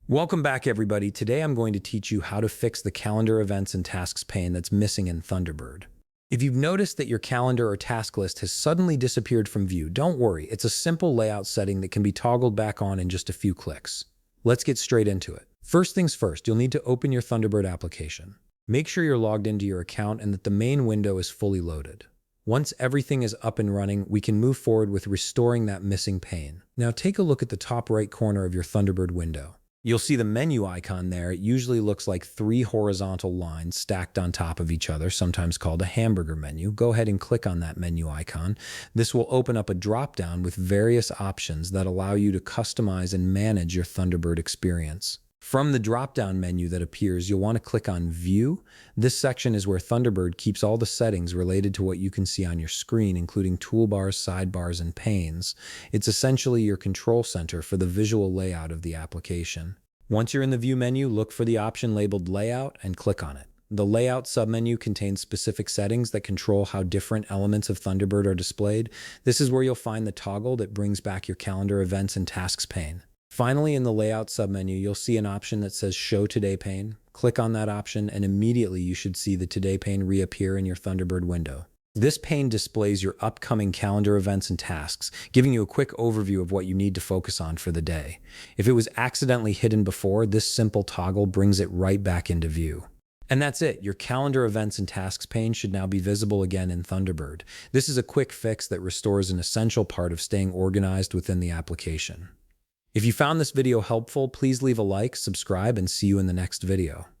Welcome back, everybody. Today I'm going to teach you how to fix the calendar events and tasks pane that's missing in Thunderbird. If you've noticed that your calendar or task list has suddenly disappeared from view, don't worry. It's a simple layout setting that can be toggled back on in just a few clicks. Let's get straight into it. First things first, you'll need to open your Thunderbird application. Make sure you're logged into your account and that the main window is fully loaded. Once everything is up and running, we can move forward with restoring that missing pane. Now take a look at the top right corner of your Thunderbird window. You'll see the menu icon there. It usually looks like three horizontal lines stacked on top of each other, sometimes called a hamburger menu. Go ahead and click on that menu icon. This will open up a drop-down with various options that allow you to customize and manage your Thunderbird experience. From the drop-down menu that appears, you'll want to click on View. This section is where Thunderbird keeps all the settings related to what you can see on your screen, including toolbars, sidebars, and panes. It's essentially your control center for the visual layout of the application. Once you're in the View menu, look for the option labeled Layout and click on it. The Layout submenu contains specific settings that control how different elements of Thunderbird are displayed. This is where you'll find the toggle that brings back your calendar events and tasks pane. Finally, in the Layout submenu, you'll see an option that says Show Today pane. Click on that option and immediately you should see the Today pane reappear in your Thunderbird window. This pane displays your upcoming calendar events and tasks, giving you a quick overview of what you need to focus on for the day. If it was accidentally hidden before, this simple toggle brings it right back into view. And that's it. Your calendar events and tasks pane should now be visible again in Thunderbird. This is a quick fix that restores an essential part of staying organized within the application. If you found this video helpful, please leave a like, subscribe, and see you in the next video.